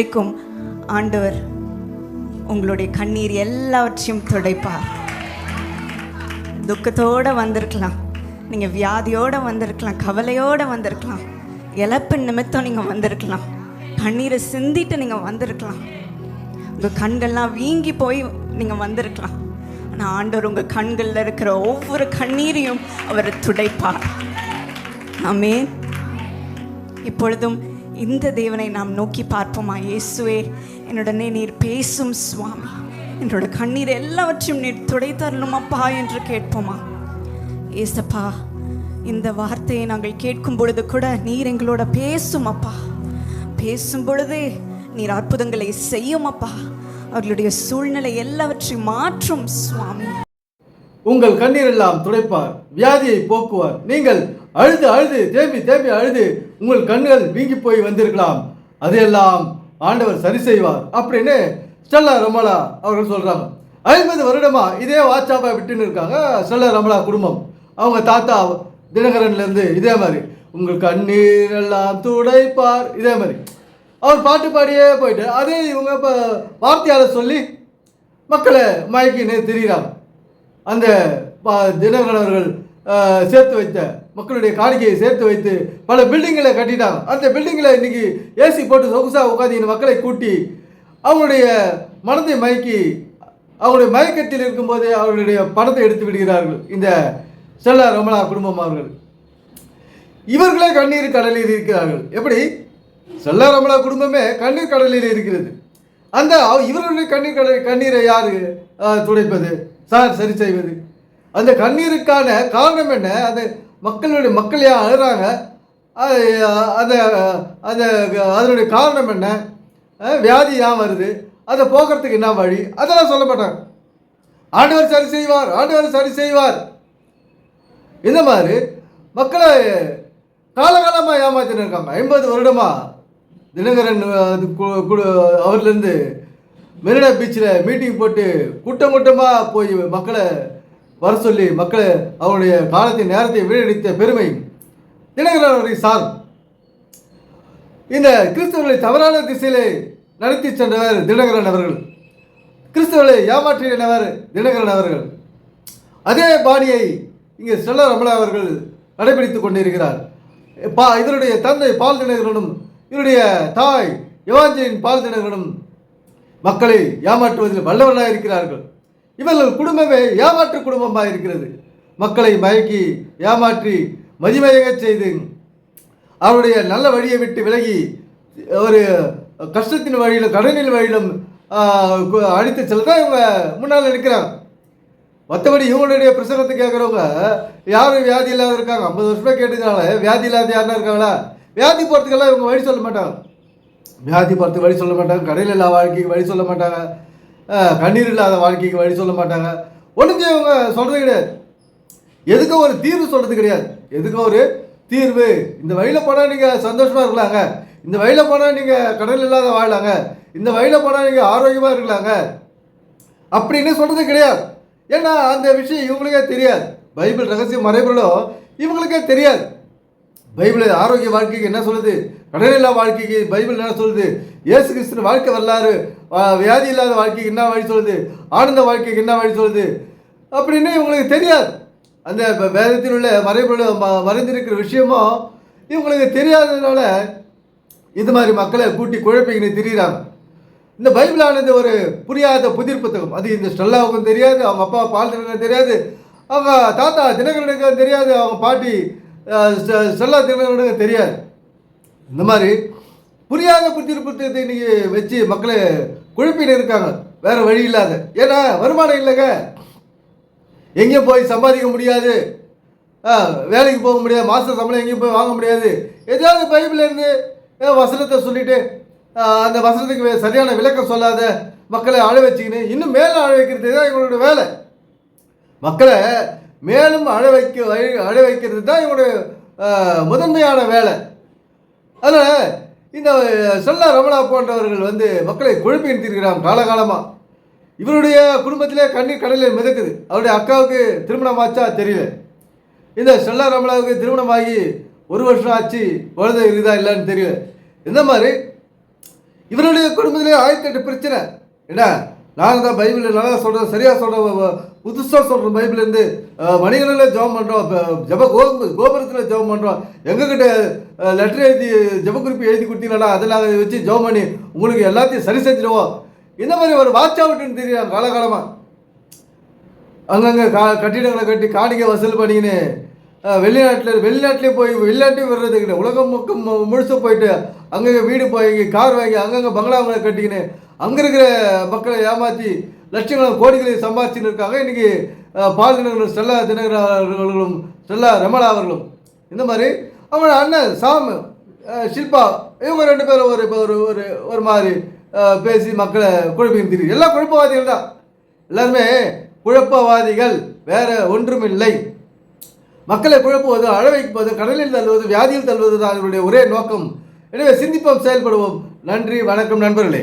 இன்றைக்கும் ஆண்டவர் உங்களுடைய கண்ணீர் எல்லாவற்றையும் துடைப்பார். துக்கத்தோடு வந்திருக்கலாம், நீங்கள் வியாதியோடு வந்திருக்கலாம், கவலையோடு வந்திருக்கலாம், இழப்பின் நிமித்தம் நீங்கள் வந்திருக்கலாம், கண்ணீரை சிந்திட்டு நீங்கள் வந்திருக்கலாம், உங்கள் கண்கள்லாம் வீங்கி போய் நீங்கள் வந்திருக்கலாம். ஆனால் ஆண்டவர் உங்கள் கண்களில் இருக்கிற ஒவ்வொரு கண்ணீரையும் அவர் துடைப்பார். ஆமென். இப்பொழுதும் இந்த தேவனை நாம் நோக்கி பார்ப்போமா? இயேசுவே, என்னுடனே நீர் பேசும் சுவாமி, என்னோட கண்ணீர் எல்லாவற்றையும் நீர் துடைத்தரணுமப்பா என்று கேட்போமா? ஏசப்பா, இந்த வார்த்தையை நாங்கள் கேட்கும் பொழுது கூட நீர் எங்களோட பேசும் அப்பா. பேசும் பொழுதே நீர் அற்புதங்களை செய்யும் அப்பா. அவர்களுடைய சூழ்நிலை எல்லாவற்றையும் மாற்றும் சுவாமி. உங்கள் கண்ணீர் எல்லாம் துடைப்பார், வியாதியை போக்குவார். நீங்கள் அழுது அழுது தேம்பி தேம்பி அழுது உங்கள் கண்கள் வீங்கி போய் வந்திருக்கலாம், அதையெல்லாம் ஆண்டவர் சரி செய்வார் அப்படின்னு ஸ்டெல்லா ரமலா அவர்கள் சொல்றாங்க. 50 வருடமா இதே வாட்ஸ்அப்பை விட்டுன்னு இருக்காங்க ஸ்டெல்லா ரமலா குடும்பம். அவங்க தாத்தா தினகரன்லேருந்து இதே மாதிரி உங்கள் கண்ணீர் எல்லாம் துடைப்பார், இதே மாதிரி அவர் பாட்டு பாடியே போயிட்டு அதே இவங்க இப்போ வார்த்தையால் சொல்லி மக்களை மயக்கின்னு திரிகிறாங்க. அந்த தினகரன் அவர்கள் சேர்த்து வைத்த மக்களுடைய காணிக்கையை சேர்த்து வைத்து பல பில்டிங்களை கட்டிட்டாங்க. அந்த பில்டிங்கில் இன்னைக்கு ஏசி போட்டு சொகுசாக உட்காந்து இந்த மக்களை கூட்டி அவங்களுடைய மனதை மயக்கி அவங்களுடைய மயக்கத்தில் இருக்கும்போது அவர்களுடைய பணத்தை எடுத்து விடுகிறார்கள் இந்த ஸ்டெல்லா ரமலா குடும்பம் அவர்கள். இவர்களே கண்ணீர் கடலில் இருக்கிறார்கள். எப்படி? ஸ்டெல்லா ரமலா குடும்பமே கண்ணீர் கடலில் இருக்கிறது. அந்த இவர்களுடைய கண்ணீரை யார் துடைப்பது, சார் சரி செய்வது? அந்த கண்ணீருக்கான காரணம் என்ன? அந்த மக்கள் ஏன் அழுறாங்க? அந்த அந்த அதனுடைய காரணம் என்ன? வியாதி ஏன் வருது? அதை போக்குறதுக்கு என்ன வழி? அதெல்லாம் சொல்ல மாட்டாங்க. ஆண்டவர் சரி செய்வார், ஆண்டவர் சரி செய்வார். இந்த மாதிரி மக்களை காலகாலமாக ஏமாத்தின்னு இருக்காங்க. 50 வருடமாக தினகரன் அவர்லேருந்து மெரினா பீச்சில் மீட்டிங் போட்டு கூட்டம் கூட்டமாக போய் மக்களை வர சொல்லி மக்களை அவருடைய காலத்தின் நேரத்தை வீணடித்த பெருமை தினகரன் அவரை சார். இந்த கிறிஸ்தவர்களை தவறான திசையிலே நடத்தி சென்றவர் தினகரன் அவர்கள், கிறிஸ்தவர்களை ஏமாற்றினவர் தினகரன் அவர்கள். அதே பாணியை இங்கே ஸ்டெல்லா ரமலா அவர்கள் கடைபிடித்துக் கொண்டிருக்கிறார். இதனுடைய தந்தை பால் தினகரனும் இவருடைய தாய் எவாஞ்சலின் பால் தினகரனும் மக்களை ஏமாற்றுவதில் வல்லவர்களாக இருக்கிறார்கள். இவர்கள் குடும்பமே ஏமாற்று குடும்பமாக இருக்கிறது. மக்களை மயக்கி ஏமாற்றி மதிமயங்க செய்து அவருடைய நல்ல வழியை விட்டு விலகி ஒரு கஷ்டத்தின் வழியிலும் கடனின் வழியிலும் அடித்து செல்லதான் இவங்க முன்னால் இருக்கிறாங்க. மற்றபடி இவங்களுடைய பிரசங்கத்தை கேட்குறவங்க யாரும் வியாதி இல்லாத இருக்காங்க. 50 வருஷமாக கேட்டுக்கிறாங்களே, வியாதி இல்லாத யாருன்னா இருக்காங்களா? வியாதி போகிறதுக்கெல்லாம் இவங்க வழி சொல்ல மாட்டாங்க. வியாதி போகிறதுக்கு வழி சொல்ல மாட்டாங்க, கடையில் இல்லாத வாழ்க்கைக்கு வழி சொல்ல மாட்டாங்க, கண்ணீர் இல்லாத வாழ்க்கைக்கு வழி சொல்ல மாட்டாங்க. ஒன்றுமே இவங்க சொல்கிறது கிடையாது. எதுக்கும் ஒரு தீர்வு சொல்கிறது கிடையாது. எதுக்கும் ஒரு தீர்வு, இந்த வழியில் போனால் நீங்கள் சந்தோஷமாக இருக்கலாங்க, இந்த வழியில் போனால் நீங்கள் கடல் இல்லாத வாழலாங்க, இந்த வழியில் போனால் நீங்கள் ஆரோக்கியமாக இருக்கலாங்க அப்படின்னு சொல்கிறது கிடையாது. ஏன்னா அந்த விஷயம் இவங்களுக்கே தெரியாது. பைபிள் ரகசியம் மறைபொருளும் இவங்களுக்கே தெரியாது. பைபிள் ஆரோக்கிய வாழ்க்கைக்கு என்ன சொல்லுது, கடல் இல்லா வாழ்க்கைக்கு பைபிள் என்ன சொல்லுது, இயேசு கிறிஸ்து வாழ்க்கை வரலாறு வியாதி இல்லாத வாழ்க்கைக்கு என்ன வழி சொல்லுது, ஆனந்த வாழ்க்கைக்கு என்ன வழி சொல்லுது அப்படின்னு இவங்களுக்கு தெரியாது. அந்த வேதத்தில் உள்ள மறைபொருள் மறைந்திருக்கிற விஷயமும் இவங்களுக்கு தெரியாததுனால இது மாதிரி மக்களை கூட்டி குழப்பிக்கின்னு திரிகிறாங்க. இந்த பைபிளானது ஒரு புரியாத புதிர் புத்தகம். அது இந்த ஸ்டெல்லாவுக்கும் தெரியாது, அவங்க அப்பா பால் தினகரனுக்கும் தெரியாது, அவங்க தாத்தா தினகரனுக்கும் தெரியாது, அவங்க பாட்டி ஸ்டெல்லா தினகரனுக்கும் தெரியாது. இந்த மாதிரி புரியாத புதிர் புத்தகத்தை இன்னைக்கு வச்சு மக்களை குழப்பின்னு இருக்காங்க, வேற வழி இல்லாத. ஏன்னா வருமானம் இல்லைங்க, எங்கேயும் போய் சம்பாதிக்க முடியாது, வேலைக்கு போக முடியாது, மாத சம்பளம் எங்கேயும் போய் வாங்க முடியாது. ஏதாவது பைபிள்லேருந்து வசனத்தை சொல்லிட்டு அந்த வசனத்துக்கு சரியான விளக்கம் சொல்லாத மக்களை அழ வச்சுக்கின்னு இன்னும் மேலும் அழ வைக்கிறது தான் இவங்களோட வேலை. மக்களை மேலும் அழ வைக்கிறது தான் இவங்களுடைய முதன்மையான வேலை. அதனால் இந்த ஸ்டெல்லா ரமலா போன்றவர்கள் மக்களை குழப்பி இருக்கிறாங்க காலகாலமாக. இவருடைய குடும்பத்திலே கண்ணீர் கடலில் மிதக்குது. அவருடைய அக்காவுக்கு திருமணம் ஆச்சா தெரியல. இந்த ஸ்டெல்லா ரமலாவுக்கு திருமணமாகி 1 வருஷம் ஆச்சு, குழந்தை இருக்குதா இல்லைன்னு தெரியல. இந்த மாதிரி இவருடைய குடும்பத்திலே 1008 பிரச்சனை. என்ன நாங்கள் தான் பைபிளில் நல்லா சொல்கிறோம், சரியாக சொல்கிறோம், புதுசாக சொல்கிறோம். பைபிள்லேருந்து மணிகளில் ஜெபம் பண்ணுறோம், கோபுரத்தில் ஜெபம் பண்ணுறோம். எங்ககிட்ட லெட்டர் எழுதி ஜெபக்குறிப்பு எழுதி கொடுத்தீங்களா, அதை நாங்கள் வச்சு ஜெபம் பண்ணி உங்களுக்கு எல்லாத்தையும் சரி செஞ்சிடுவோம். இந்த மாதிரி ஒரு வாட்ச் அவுட்டுன்னு தெரியும். காலகாலமாக அங்கங்கே கட்டிடங்களை கட்டி காணிக்கை வசூல் பண்ணிக்கின்னு வெளிநாட்டிலே போய் வெளிநாட்டையும் வர்றது கிடையாது. உலகம் முழுசு போயிட்டு அங்கங்கே வீடு போய் கார் வாங்கி அங்கங்கே பங்களாங்களை கட்டிக்கின்னு அங்கே இருக்கிற மக்களை ஏமாற்றி லட்சங்களை கோடிகளை சம்பாதிச்சுன்னு இருக்காங்க. இன்றைக்கி பால் தினகரன் ஸ்டெல்லா தினகரன் ஸ்டெல்லா ரமலா அவர்களும் இந்த மாதிரி அவங்க அண்ணன் சாம் ஷில்பா இவங்க 2 பேரும் ஒரு ஒரு ஒரு மாதிரி பேசி மக்களை குழப்பின்னு தெரியுது. எல்லாம் குழப்பவாதிகள் தான். எல்லாருமே குழப்பவாதிகள், வேற ஒன்றுமில்லை. மக்களை குழப்புவது, அழ வைப்பது, கடலில் தள்ளுவது, வியாதியில் தள்ளுவது தான் அவருடைய ஒரே நோக்கம். எனவே சிந்திப்போம், செயல்படுவோம். நன்றி, வணக்கம் நண்பர்களே.